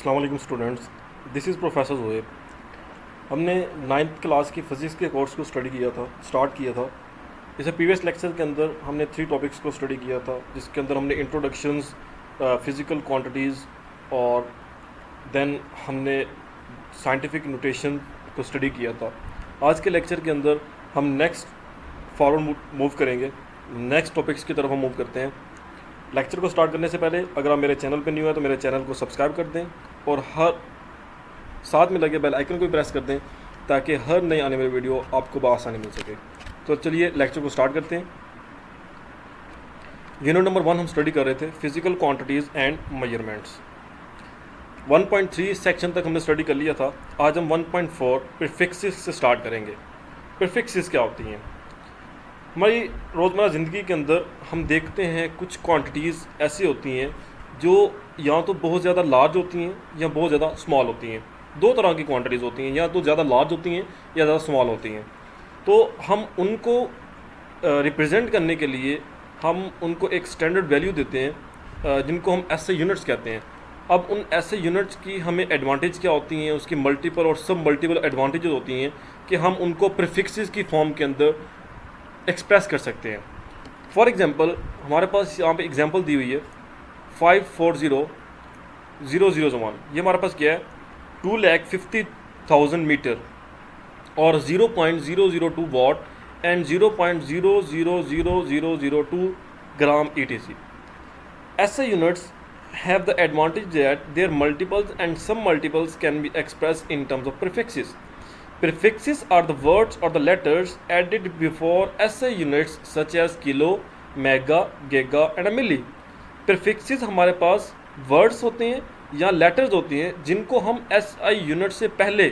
अस्सलाम वालेकुम students, this is professor Zoeb. हमने नाइन्थ क्लास की फ़िज़िक्स के कोर्स को स्टार्ट किया था। इसे प्रीवियस लेक्चर के अंदर हमने 3 टॉपिक्स को स्टडी किया था, जिसके अंदर हमने इंट्रोडक्शंस, फ़िज़िकल क्वांटिटीज़ और देन हमने साइंटिफिक नोटेशन को स्टडी किया था। आज के लेक्चर के अंदर हम नेक्स्ट फॉरवर्ड मूव करेंगे, नेक्स्ट टॉपिक्स की तरफ हम मूव करते हैं। लेक्चर को स्टार्ट करने से पहले अगर आप मेरे चैनल पर न्यू है तो मेरे चैनल को सब्सक्राइब कर दें और हर साथ में लगे बेल आइकन को भी प्रेस कर दें ताकि हर नई आने वाली वीडियो आपको बआसानी मिल सके। तो चलिए लेक्चर को स्टार्ट करते हैं। यूनिट नंबर 1 हम स्टडी कर रहे थे, physical quantities and measurements. 1.3 section तक हमने स्टडी कर लिया था। आज हम 1.4 प्रीफिक्सेस से स्टार्ट करेंगे। प्रीफिक्सेस क्या होती हैं? हमारी रोज़मर्रा ज़िंदगी के अंदर हम देखते हैं कुछ क्वांटिटीज़ ऐसी होती हैं जो या तो बहुत ज़्यादा लार्ज होती हैं या बहुत ज़्यादा स्मॉल होती हैं। दो तरह की क्वांटिटीज़ होती हैं, या तो ज़्यादा लार्ज होती हैं या ज़्यादा स्मॉल होती हैं। तो हम उनको रिप्रेजेंट करने के लिए हम उनको एक स्टैंडर्ड वैल्यू देते हैं, जिनको हम एसआई यूनिट्स कहते हैं। अब उन एसआई यूनिट्स की हमें एडवांटेज क्या होती हैं, उसकी मल्टीपल और सब मल्टीपल एडवांटेजेस होती हैं कि हम उनको प्रीफिक्सेस की फॉर्म के अंदर एक्सप्रेस कर सकते हैं। फॉर एग्ज़ाम्पल हमारे पास यहाँ पे एग्जांपल दी हुई है 540001। ये हमारे पास क्या है, 2,50,000 मीटर और 0.002 वाट एंड 0.000002 ग्राम ETC। ऐसे units have the advantage that their multiples and some multiples can be expressed in terms of prefixes. Prefixes are the words or the letters added before SI units such as kilo, mega, giga and a milli. Prefixes हमारे पास words होते हैं या letters होती हैं जिनको हम SI unit से पहले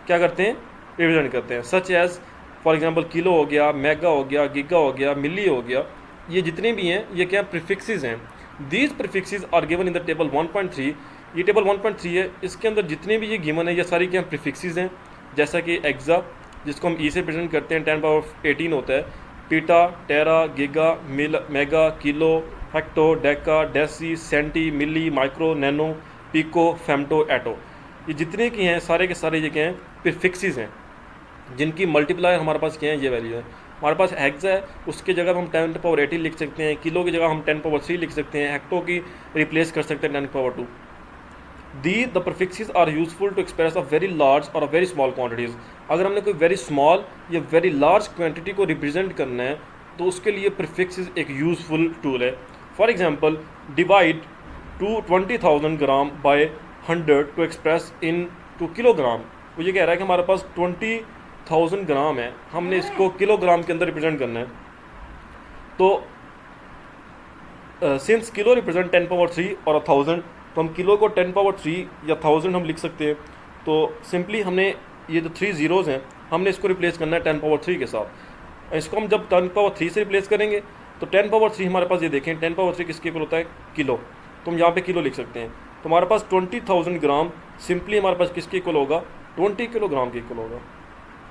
क्या करते हैं, रिप्रेजेंट करते हैं। Such as for example kilo हो गया, मेगा हो गया, गिगा हो गया, मिली हो गया, ये जितने भी हैं ये क्या प्रीफिक्सेस हैं। These prefixes are given in the table 1.3। ये टेबल 1.3 है, इसके अंदर जितने भी ये गिवन है ये सारी क्या प्रीफिक्सेस हैं। जैसा कि एक्सा जिसको हम ई से प्रेजेंट करते हैं 10⁻18 होता है, peta, tera, giga, mega, kilo, hecto, deca, deci, centi, milli, micro, nano, pico, femto, atto, ये जितने की हैं सारे के सारे ये क्या हैं, प्रीफिक्सेस हैं जिनकी मल्टीप्लायर हमारे पास क्या है, ये वैल्यू है। हमारे पास हेक्सा है, उसकी जगह हम 10⁻18 लिख सकते हैं, किलो की जगह हम 10⁻3 लिख सकते हैं, हेक्टो की रिप्लेस कर सकते हैं 10⁻2। The prefixes are useful to express a very large और अ वेरी स्मॉल क्वांटिटीज़। अगर हमने कोई वेरी स्मॉल या वेरी लार्ज क्वांटिटी को रिप्रेजेंट करना है तो उसके लिए प्रीफिक्सेस एक यूजफुल टूल है। For example divide 20,000 gram by 100 to express in to kilogram. वो ये कह रहा है कि हमारे पास 20,000 ग्राम है, हमने इसको किलोग्राम के अंदर रिप्रेजेंट करना है। तो सिंस किलो रिप्रेजेंट 10⁻3 और 1000, तो हम किलो को 10⁻3 या 1000 हम लिख सकते हैं। तो सिंपली हमने ये जो 3 ज़ीरोज़ हैं हमने इसको रिप्लेस करना है 10⁻3 के साथ। इसको हम जब 10⁻3 से रिप्लेस करेंगे तो 10⁻3 हमारे पास ये देखें 10⁻3 किसके इक्वल होता है, किलो। तो हम यहाँ पे किलो लिख सकते हैं। तो हमारे पास 20,000 ग्राम सिंपली हमारे पास किसके इक्वल होगा, 20 किलोग्राम के इक्वल होगा।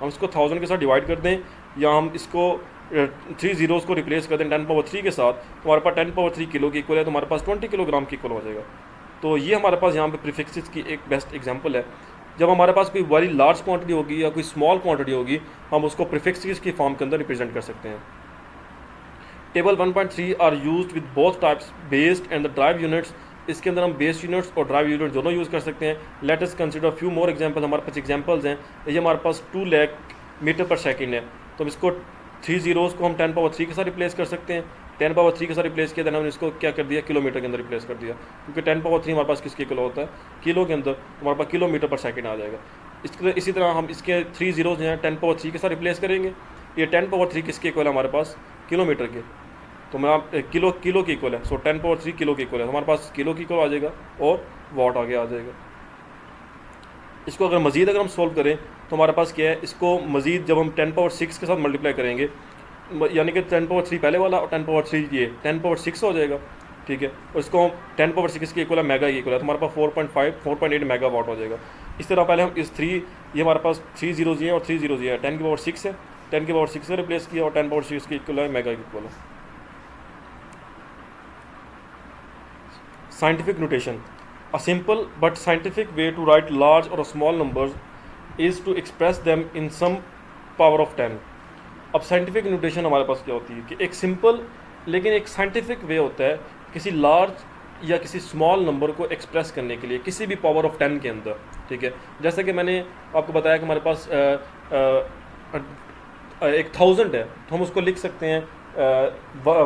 हम इसको 1000 के साथ डिवाइड कर दें या हम इसको 3 ज़ीरोज़ को रिप्लेस कर दें 10⁻3 के साथ, तो हमारे पास 10⁻3 किलो की इक्वल है, तो हमारे पास 20 किलोग्राम की इक्वल हो जाएगा। तो ये हमारे पास यहाँ पे प्रीफिक्सेस की एक बेस्ट एग्जांपल है। जब हमारे पास कोई वेरी लार्ज क्वांटिटी होगी या कोई स्मॉल क्वांटिटी होगी हम उसको प्रीफिक्सेस की फॉर्म के अंदर रिप्रेजेंट कर सकते हैं। Table 1.3 are used with both types based and the derived units. इसके अंदर हम बेस यूनिट्स और ड्राइव यूनिट दोनों यूज़ कर सकते हैं। Let us consider few more example. हमारे पास एग्जांपल्स हैं, ये हमारे पास 2 लाख मीटर पर सेकंड है, तो इसको 3 ज़ीरोज़ को हम 10⁻3 के साथ रिप्लेस कर सकते हैं। 10⁻3 के साथ रिप्लेस किया, देन हमने इसको क्या कर दिया, किलोमीटर के अंदर रिप्लेस कर दिया, क्योंकि 10⁻3 हमारे पास किसके किलो होता है, किलो के अंदर, तो हमारे पास किलोमीटर पर सेकंड आ जाएगा। इसी तरह हम इसके 3 ज़ीरोज़ हैं 10⁻3 के साथ रिप्लेस करेंगे। ये 10⁻3 किसके इक्वल है हमारे पास, किलोमीटर के, तो मैं आप किलो की इक्वल है, सो 10⁻3 किलो की इक्वल है, हमारे पास किलो की इक्वल आ जाएगा और वाट आगे आ जाएगा। इसको अगर मज़ीद अगर हम सोल्व करें तो हमारे पास क्या है, इसको मज़ीद जब हम 10⁻6 के साथ मल्टीप्लाई करेंगे, यानी कि 10⁻3 पहले वाला और 10⁻3 ये 10⁻6 हो जाएगा, ठीक है। और इसको हम 10⁻6 के इक्वल है, मेगा की इक्वल है, तो हमारे पास 4.8 मेगा वाट हो जाएगा। इस तरह पहले हम इस 3, ये हमारे पास 3 ज़ीरोज़ हैं और 3 ज़ीरोज़ हैं, 10⁻6 है, 10⁻6 से रिप्लेस किया और 10⁻6 की इक्वल है, मेगा की इक्वल है। Scientific notation. A simple but scientific way to write large or small numbers is to express them in some power of 10. अब साइंटिफिक नोटेशन हमारे पास क्या होती है कि एक सिंपल लेकिन एक साइंटिफिक वे होता है किसी लार्ज या किसी स्मॉल नंबर को एक्सप्रेस करने के लिए किसी भी पावर ऑफ 10 के अंदर, ठीक है। जैसे कि मैंने आपको बताया कि हमारे पास 1000 है, तो हम उसको लिख सकते हैं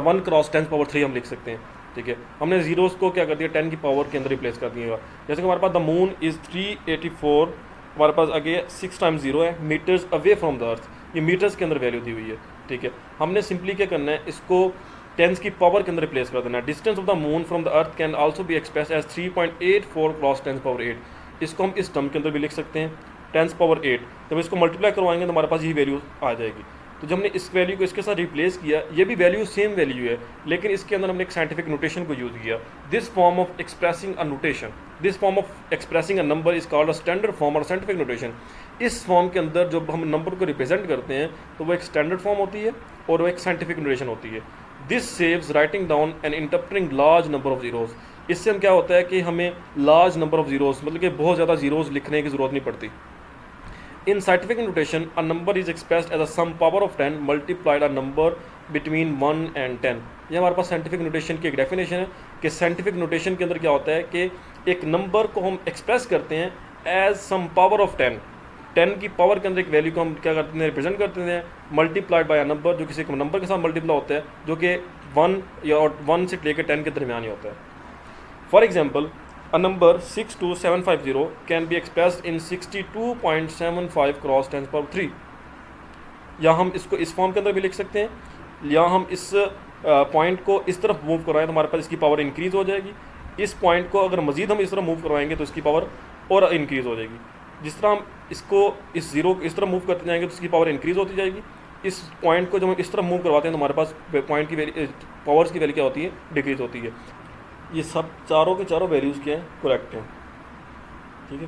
1 क्रॉस 10 पावर 3 हम लिख सकते हैं, ठीक है। हमने जीरोस को क्या कर दिया 10 की पावर के अंदर रिप्लेस कर दिएगा। जैसे कि हमारे पास द मून इज़ 384, हमारे पास आगे 6 टाइम्स 0 है, metres away from the earth, ये मीटर्स के अंदर वैल्यू दी हुई है, ठीक है। हमने सिंपली क्या करना है, इसको टेंस की पावर के अंदर रिप्लेस कर देना है। Distance of the moon from the earth can also be express as 3.84 cross 10 power 8। इसको हम इस टर्म के अंदर भी लिख सकते हैं 10 पावर 8। जब इसको मल्टीप्लाई करवाएंगे तो हमारे पास यही वैल्यू आ जाएगी। तो जब हमने इस वैल्यू को इसके साथ रिप्लेस किया, ये भी वैल्यू सेम वैल्यू है, लेकिन इसके अंदर हमने एक साइंटिफिक नोटेशन को यूज़ किया। This form of expressing a notation, this form of expressing a number is called a standard form और साइंटिफिक नोटेशन। इस फॉर्म के अंदर जब हम नंबर को रिप्रेजेंट करते हैं तो वो एक स्टैंडर्ड फॉर्म होती है और वो एक साइंटिफिक नोटेशन होती है। This saves writing down and interpreting large number of zeros. इससे हम क्या होता है कि हमें लार्ज नंबर ऑफ जीरोस मतलब कि बहुत ज़्यादा जीरोस लिखने की ज़रूरत नहीं पड़ती। In scientific notation, a number is expressed as a sum power of 10 multiplied a number between 1 and 10। ये हमारे पास साइंटिफिक नोटेशन की एक डेफिनेशन है कि साइंटिफिक नोटेशन के अंदर क्या होता है कि एक नंबर को हम एक्सप्रेस करते हैं एज सम पावर ऑफ 10। 10 की पावर के अंदर एक वैल्यू को हम क्या करते हैं, रिप्रेजेंट करते हैं मल्टीप्लाइड बाय अ नंबर, जो किसी नंबर के साथ मल्टीप्लाई होता है, जो कि 1 या 1 से लेकर 10 के दरमियान ही होता है। For example, a number 62750 can be expressed in 62.75 cross 10 power 3। या हम इसको इस फॉर्म के अंदर भी लिख सकते हैं, या हम इस पॉइंट को इस तरफ मूव करवाएं तो हमारे पास इसकी पावर इंक्रीज़ हो जाएगी। इस पॉइंट को अगर मज़ीद हम इस तरफ मूव करवाएंगे तो इसकी पावर और इंक्रीज़ हो जाएगी। जिस तरह हम इसको इस ज़ीरो इस तरफ मूव करते जाएंगे तो इसकी पावर इंक्रीज़ होती जाएगी। इस पॉइंट को जब हम इस तरफ मूव करवाते हैं तो हमारे पास पॉइंट की पावर्स की वैल्यू क्या होती है, डिक्रीज़ होती है। ये सब चारों के चारों वैल्यूज़ क्या हैं, करेक्ट हैं, ठीक है।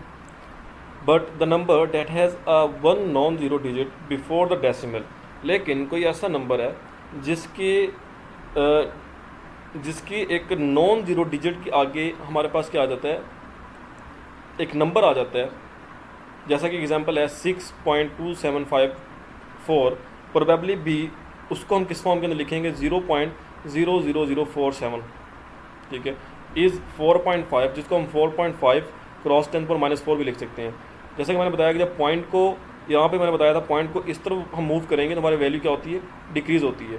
But the number that has a 1 non zero digit before the decimal, लेकिन कोई ऐसा नंबर है जिसकी एक नॉन ज़ीरो डिजिट के आगे हमारे पास क्या आ जाता है, एक नंबर आ जाता है। जैसा कि एग्जांपल है 6.2754, प्रोबेबली भी उसको हम किस फॉर्म के अंदर लिखेंगे 0.00047, ठीक है, इज़ 4.5, जिसको हम 4.5 क्रॉस 10 पर -4 भी लिख सकते हैं। जैसे कि मैंने बताया कि जब पॉइंट को यहाँ पे मैंने बताया था पॉइंट को इस तरफ हम मूव करेंगे तो हमारी वैल्यू क्या होती है, डिक्रीज़ होती है।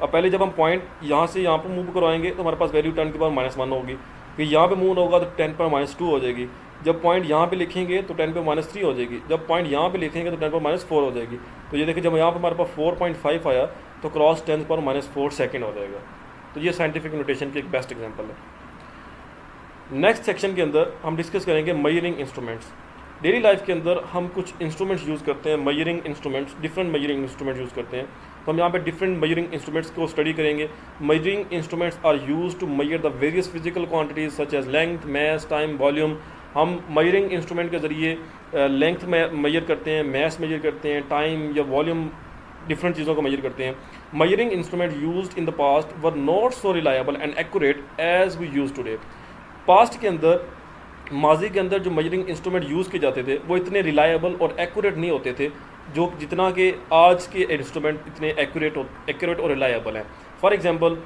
अब पहले जब हम पॉइंट यहाँ से यहाँ पर मूव करवाएंगे तो हमारे पास वैल्यू 10 के पावर -1 होगी, फिर यहाँ पे मूव होगा तो 10 पर -2 हो जाएगी। जब पॉइंट यहाँ पे लिखेंगे तो 10 पर -3 हो जाएगी। जब पॉइंट यहाँ पे लिखेंगे तो 10 पर -4 हो जाएगी। तो ये देखिए जब यहाँ पर हमारे पास 4.5 आया तो क्रॉस 10 पर -4 सेकेंड हो जाएगा। तो ये साइंटिफिक नोटेशन की एक बेस्ट एग्जाम्पल है। नेक्स्ट सेक्शन के अंदर हम डिस्कस करेंगे मेजरिंग इंस्ट्रूमेंट्स। डेली लाइफ के अंदर हम कुछ इंस्ट्रूमेंट्स यूज़ करते हैं, measuring instruments, different measuring instruments use करते हैं। तो हम यहाँ पे डिफरेंट मेजरिंग इंस्ट्रूमेंट्स को स्टडी करेंगे। Measuring instruments are used to measure the various physical quantities such as length, mass, time, volume. हम मेजरिंग इंस्ट्रूमेंट के ज़रिए लेंथ मेजर करते हैं, मैस मेजर करते हैं, टाइम या वॉल्यूम, डिफरेंट चीज़ों को मेजर करते हैं। Measuring instrument used in the past were not so reliable and accurate as we use today. Past के अंदर, माजी के अंदर जो मेजरिंग इंस्ट्रूमेंट यूज़ किए जाते थे वो इतने रिलायबल और एक्यूरेट नहीं होते थे जो जितना कि आज के इंस्ट्रूमेंट इतने एक्यूरेट और रिलायबल हैं। For example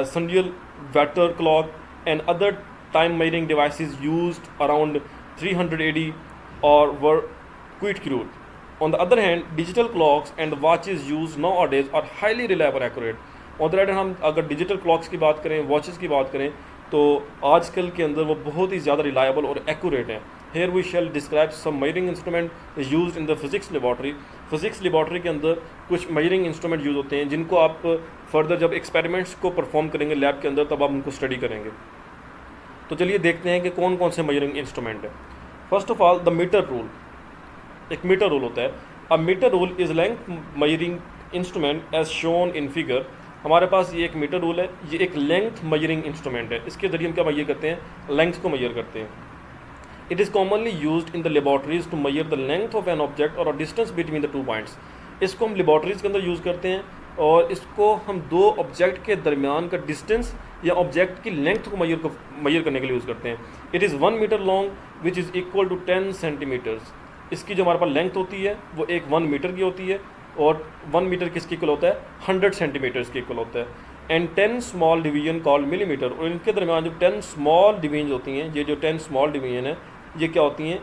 sundial, water clock and other time measuring devices used around 300 AD or were quite crude. On the other hand, digital clocks and the watches used nowadays are highly reliable, accurate. On the other hand, हम अगर digital clocks की बात करें, watches की बात करें, तो आजकल के अंदर वो बहुत ही ज़्यादा रिलायबल और एक्यूरेट हैं। Here we shall describe some measuring instrument used in the physics laboratory. Physics laboratory के अंदर कुछ मेजरिंग इंस्ट्रूमेंट यूज़ होते हैं जिनको आप फर्दर जब एक्सपेरिमेंट्स को परफॉर्म करेंगे लैब के अंदर तब आप उनको स्टडी करेंगे। तो चलिए देखते हैं कि कौन कौन से मेजरिंग इंस्ट्रूमेंट है। First of all the metre rule. एक मीटर रूल होता है। A metre rule is length measuring instrument as shown in figure. हमारे पास ये एक मीटर रूल है, ये एक लेंथ मेजरिंग इंस्ट्रूमेंट है। इसके ज़रिए हम क्या मेजर करते हैं, लेंथ को मेजर करते हैं। It is commonly used in the laboratories to measure the length of an object और distance between the two points. इसको हम लेबॉर्ट्रीज के अंदर यूज़ करते हैं और इसको हम दो ऑब्जेक्ट के दरमियान का डिस्टेंस या ऑब्जेक्ट की लेंथ को मैयर करने के लिए यूज़ करते हैं। It is 1 metre long which is equal to 10 centimetres. इसकी जो हमारे पास लेंथ होती है वो एक 1 मीटर की होती है, और 1 मीटर किसके इक्वल होता है, 100 सेंटीमीटर्स के इक्वल होता है। And 10 small division called millimetre, और इनके दरमियान जो 10 स्मॉल डिवीजन होती हैं, ये जो 10 स्मॉल डिवीजन है ये क्या होती हैं,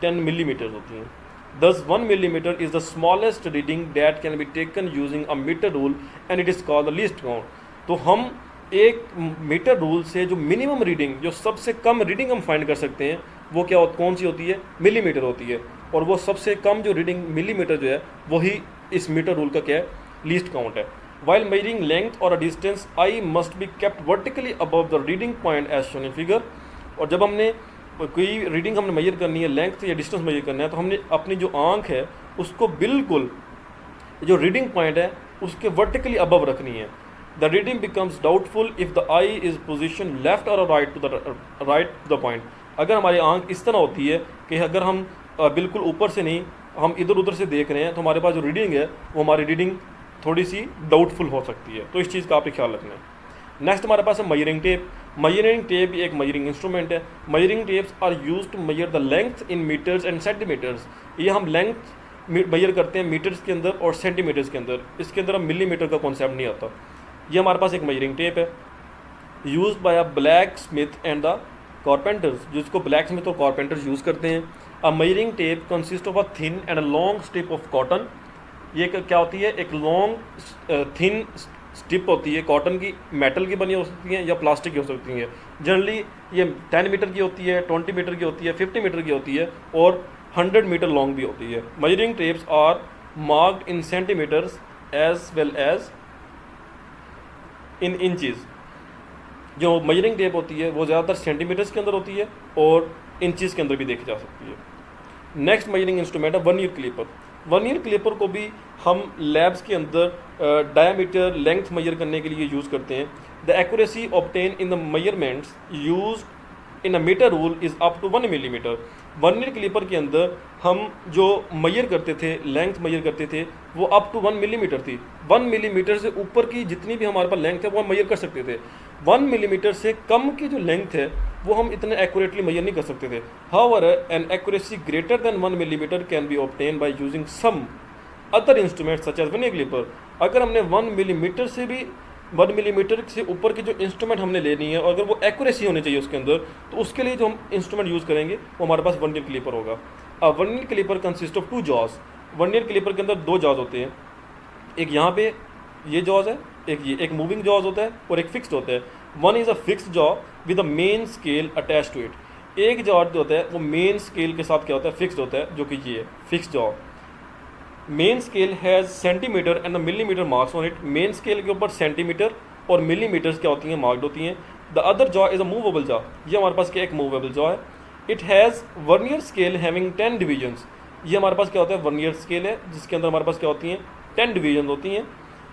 10 मिलीमीटर होती हैं। Thus 1 millimeter is the smallest reading that can be taken using a meter rule and it is called the least count। तो हम एक मीटर रूल से जो मिनिमम रीडिंग, जो सबसे कम रीडिंग हम फाइंड कर सकते हैं, वो क्या कौन सी होती है, मिलीमीटर होती है। और वो सबसे कम जो रीडिंग मिलीमीटर जो है वही इस मीटर रूल का क्या है, लीस्ट काउंट है। While measuring length or a distance, eye must be kept vertically above the reading point as shown in figure। और जब हमने कोई रीडिंग हमने मेजर करनी है, लेंथ या डिस्टेंस मेजर करना है, तो हमने अपनी जो आंख है उसको बिल्कुल जो रीडिंग पॉइंट है उसके वर्टिकली अबव रखनी है। The reading becomes doubtful if the I is position left और राइट टू द पॉइंट। अगर हमारी आंख इस तरह होती है कि अगर हम बिल्कुल ऊपर से नहीं, हम इधर उधर से देख रहे हैं, तो हमारे पास जो रीडिंग है वो हमारी रीडिंग थोड़ी सी डाउटफुल हो सकती है। तो इस चीज़ का आपने ख्याल रखना है। नेक्स्ट हमारे पास है मेजरिंग टेप। मेजरिंग टेप एक मेजरिंग इंस्ट्रूमेंट है। Measuring tapes are used to measure the length in metres and centimetres. ये हम लेंथ मेजर करते हैं मीटर्स के अंदर और सेंटीमीटर्स के अंदर। इसके अंदर हम मिलीमीटर का कॉन्सेप्ट नहीं आता। ये हमारे पास एक मेजरिंग टेप है, use by a black Smith and the carpenters, जिसको ब्लैक स्मिथ और कारपेंटर्स यूज़ करते हैं। A measuring tape consist of a thin and a long strip of cotton. ये क्या होती है, एक लॉन्ग थिन स्ट्रिप होती है कॉटन की, मेटल की बनी हो सकती हैं या प्लास्टिक की हो सकती हैं। जनरली ये 10 मीटर की होती है, 20 मीटर की होती है, 50 मीटर की होती है और 100 मीटर लॉन्ग भी होती है। Measuring tapes are marked in centimetres as well as in inches. जो मेजरिंग टेप होती है वो ज़्यादातर सेंटीमीटर्स के अंदर होती है और इंचज़ के अंदर भी देखी जा सकती है। नेक्स्ट मेजरिंग इंस्ट्रूमेंट है वर्नियर क्लिपर। वर्नियर क्लिपर को भी हम लैब्स के अंदर डायमीटर लेंथ मेजर करने के लिए यूज़ करते हैं। The accuracy obtain in the measurements use in a metre rule is up to 1 millimetre. Vernier caliper के अंदर हम जो मेजर करते थे, लेंथ मेजर करते थे, वो अप टू 1 मिलीमीटर थी। 1 मिलीमीटर से ऊपर की जितनी भी हमारे पास लेंथ है वो हम मेजर कर सकते थे। 1 मिलीमीटर से कम की जो लेंथ है वो हम इतने एक्यूरेटली मेजर नहीं कर सकते थे। However an accuracy greater than 1 millimetre can be obtain by using some other instrument such as vernier caliper. अगर हमने 1 मिलीमीटर से भी 1 मिलीमीटर से ऊपर की जो इंस्ट्रूमेंट हमने लेनी है और अगर वो एक्यूरेसी होनी चाहिए उसके अंदर, तो उसके लिए जो हम इंस्ट्रूमेंट यूज़ करेंगे वो हमारे पास वर्नियर क्लिपर होगा। अब vernier clipper consist of 2 jaws. Vernier caliper के अंदर 2 जॉज होते हैं, एक यहाँ पे ये जॉज है, एक ये, एक मूविंग जॉज होता है और एक फिक्स्ड होता है। One is a fixed jaw with a main scale attach to it. एक जॉ जो होता है वो मेन स्केल के साथ क्या होता है, फिक्स्ड होता है, जो कि ये fixed jaw. Main scale has centimetre and the millimetre marks on it. Main scale के ऊपर सेंटीमीटर और मिलीमीटर्स क्या होती हैं, मार्क्ड होती हैं। The other jaw is a movable jaw. ये हमारे पास क्या एक मूवेबल जॉ है। It has vernier scale having 10 divisions. ये हमारे पास क्या होता है, वर्नियर स्केल है जिसके अंदर हमारे पास क्या होती हैं, 10 डिवीजन होती हैं।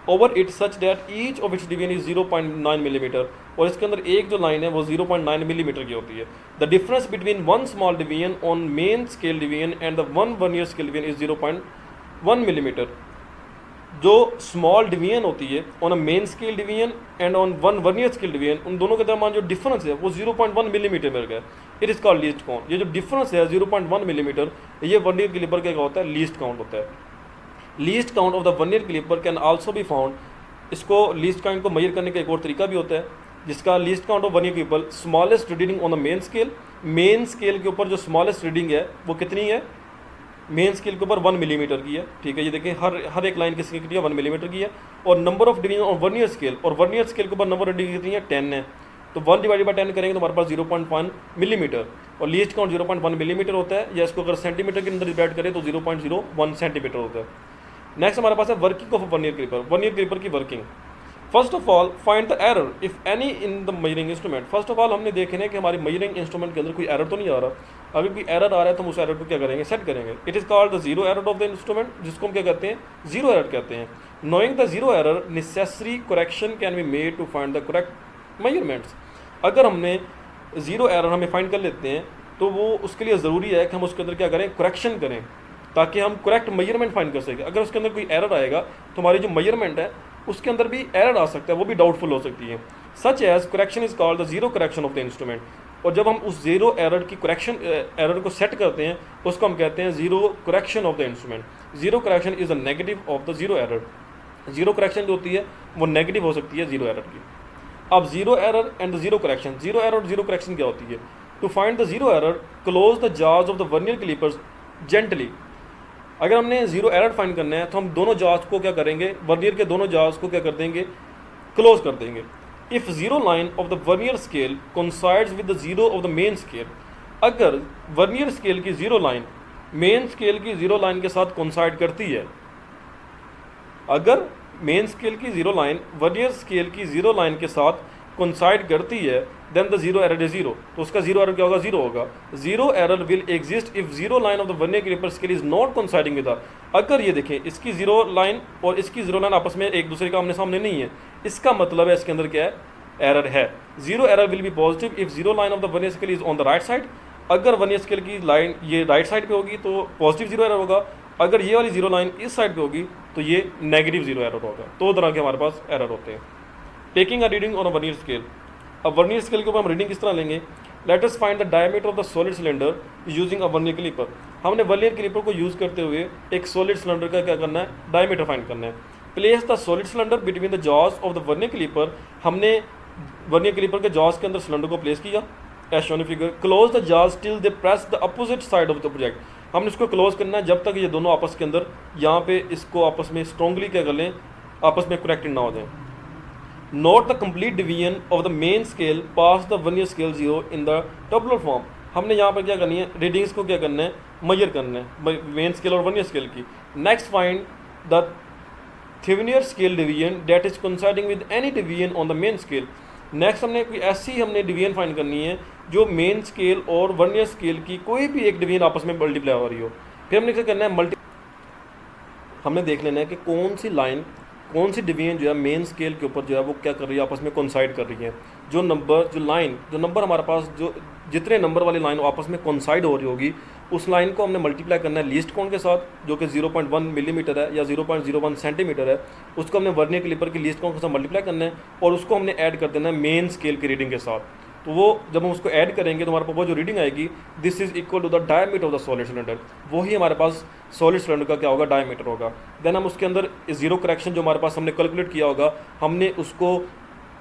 Over it such that each of its division is 0.9 millimetre. और इसके अंदर एक जो लाइन है वो 0.9 मिलीमीटर की होती है। The difference between 1 small division on main scale division and the 1 vernier scale division is 0.1 millimetre. जो स्मॉल डिवीजन होती है on a main scale division and on 1 vernier scale division, उन दोनों के दरमियान जो डिफरेंस है वो 0.1 मिलीमीटर में गया। It is called least count. ये जो डिफरेंस है 0.1 मिलीमीटर, ये वर्नियर क्लिपर का क्या होता है, लीस्ट काउंट होता है। Least count of the vernier clipper can also be found. इसको लीस्ट काउंट को मेजर करने का एक और तरीका भी होता है, जिसका least count of vernier clipper smallest reading on the main scale. Main scale के ऊपर जो स्मॉलेस्ट रीडिंग है वो कितनी है, मेन स्केल के ऊपर 1 मिलीमीटर की है। ठीक है, ये देखें हर एक लाइन किसकी कितनी है, 1 मिलीमीटर की है। और number of division on vernier scale, और वर्नियर स्केल के ऊपर नंबर ऑफ डिवीजन कितनी है, 10 है। तो 1 डिवाइडेड बाय 10 करेंगे तो हमारे पास 0.1 मिलीमीटर, और लीस्ट काउंट 0.1 मिलीमीटर होता है। या इसको अगर सेंटीमीटर के अंदर डिवाइड करें तो 0.01 सेंटीमीटर होता है। नेक्स्ट हमारे पास है working of vernier calliper. Vernier calliper की working. First of all find the error if any in the measuring instrument. First of all हमने देखे ना कि हमारी मेजरिंग इंस्ट्रूमेंट के अंदर कोई एरर तो नहीं आ रहा। अगर कोई एरर आ रहा है तो हम उस एरर को क्या करेंगे, सेट करेंगे। It is called the zero error of the instrument, जिसको हम क्या कहते हैं, जीरो एरर कहते हैं। Knowing the zero error necessary correction can be made to find the correct measurements. अगर हमने जीरो एरर हमें फाइंड कर लेते हैं तो वो उसके लिए ज़रूरी है कि हम उसके अंदर क्या करें, करेक्शन करें, ताकि हम करेक्ट मेजरमेंट फाइंड कर सकें। अगर उसके अंदर कोई एरर आएगा तो हमारी जो मेजरमेंट है उसके अंदर भी एरर आ सकता है, वो भी डाउटफुल हो सकती है। Such as correction is called the zero correction of the instrument. और जब हम उस जीरो एरर की करेक्शन एरर को सेट करते हैं उसको हम कहते हैं zero correction of the instrument. Zero correction is the negative of the zero error. Zero correction जो होती है वो नेगेटिव हो सकती है जीरो एरर की। अब zero error and the zero correction, zero error और जीरो करेक्शन क्या होती है? To find the zero error close the जार्ज of the vernier calipers gently. अगर हमने जीरो एरर फाइंड करना है तो हम दोनों जार्ज को क्या करेंगे, वर्नियर के दोनों जार्ज को क्या कर देंगे, क्लोज कर देंगे। If zero line of the vernier scale coincides with the zero of the main scale, अगर वर्नियर स्केल की जीरो लाइन मेन स्केल की जीरो लाइन के साथ कोइंसाइड करती है, अगर मेन स्केल की जीरो लाइन वर्नियर स्केल की जीरो लाइन के साथ कोइंसाइड करती है then the zero error is zero. तो उसका जीरो एरर क्या होगा, जीरो होगा। Zero error will exist if zero line of the vernier clipper scale is not coinciding with. अगर ये देखें इसकी जीरो लाइन और इसकी जीरो लाइन आपस में एक दूसरे का आमने सामने नहीं है, इसका मतलब है इसके अंदर क्या है, एरर है। Zero error will be positive if zero line of the vernier scale is on the right side. अगर वर्नियर स्केल की लाइन ये राइट साइड पे होगी तो पॉजिटिव जीरो एरर होगा, अगर ये वाली जीरो लाइन इस साइड पे होगी तो ये नेगेटिव जीरो एरर होगा। दो तरह के हमारे पास एरर होते हैं। Taking a reading on a vernier scale. अब वर्नियर स्केल के ऊपर हम रीडिंग किस तरह लेंगे? Let us find the diameter of the solid cylinder using a vernier caliper. हमने वर्नियर क्लिपर को यूज़ करते हुए एक सॉलिड सिलेंडर का क्या करना है, डायमीटर फाइंड करना है। Place the solid cylinder between the jaws of the vernier caliper. हमने वर्नियर क्लिपर के जॉज के अंदर सिलेंडर को प्लेस किया as shown figure. Close the jaws till they press the opposite side of the project. हमने इसको close करना है जब तक ये दोनों आपस के अंदर यहाँ पे इसको आपस में स्ट्रॉन्गली क्या कर लें, आपस में कनेक्टेड ना हो जाए। Note the complete division of the main scale pass the vernier scale zero in the tabular form. हमने यहाँ पर क्या करनी है, रीडिंग्स को क्या करना है, मेजर करना है मेन स्केल और वर्नियर स्केल की। Next find the vernier scale division that is coinciding with any division on the main scale. Next हमने कोई ऐसी हमने डिवीजन फाइंड करनी है जो मेन स्केल और वर्नियर स्केल की कोई भी एक डिवीजन आपस में मल्टीप्लाई हो रही हो। फिर हमने क्या करना है, हमने देख लेना है कि कौन सी लाइन कौन सी डिवीजन जो है मेन स्केल के ऊपर जो है वो क्या कर रही है, आपस में कोइंसाइड कर रही है। जो नंबर हमारे पास जो जितने नंबर वाली लाइन आपस में कोइंसाइड हो रही होगी उस लाइन को हमने मल्टीप्लाई करना है लीस्ट काउंट के साथ जो कि 0.1 मिलीमीटर है या 0.01 सेंटीमीटर है। उसको हमने वर्नियर क्लिपर की लीस्ट काउंट के साथ मल्टीप्लाई करना है और उसको हमने ऐड कर देना है मेन स्केल की रीडिंग के साथ। तो वो जब हम उसको ऐड करेंगे तो हमारे पास वो जो रीडिंग आएगी this is equal to the diameter of the solid cylinder. वही हमारे पास सॉलिड सिलेंडर का क्या होगा, डायमीटर होगा। देन हम उसके अंदर जीरो करेक्शन जो हमारे पास हमने कैलकुलेट किया होगा हमने उसको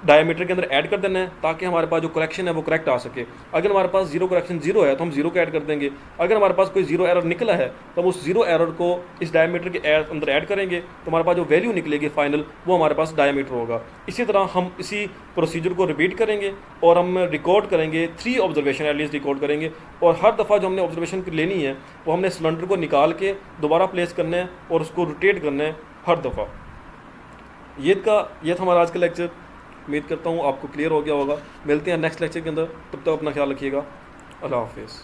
डायमीटर के अंदर ऐड कर देना है ताकि हमारे पास जो करेक्शन है वो करेक्ट आ सके। अगर हमारे पास जीरो करेक्शन जीरो है तो हम जीरो को ऐड कर देंगे। अगर हमारे पास कोई जीरो एरर निकला है तो हम उस जीरो एरर को इस डायमीटर के अंदर ऐड करेंगे तो हमारे पास जो वैल्यू निकलेगी फाइनल वो हमारे पास डायमीटर होगा। इसी तरह हम इसी प्रोसीजर को रिपीट करेंगे और हम रिकॉर्ड करेंगे 3 ऑब्जर्वेशन एटलीस्ट रिकॉर्ड करेंगे। और हर दफ़ा जो हमने ऑब्जर्वेशन लेनी है वो हमने सिलेंडर को निकाल के दोबारा प्लेस करना है और उसको रोटेट करना है हर दफ़ा। ये था हमारा आज का लेक्चर। उम्मीद करता हूँ आपको क्लियर हो गया होगा। मिलते हैं नेक्स्ट लेक्चर के अंदर, तब तक अपना ख्याल रखिएगा। अल्लाह हाफिज़।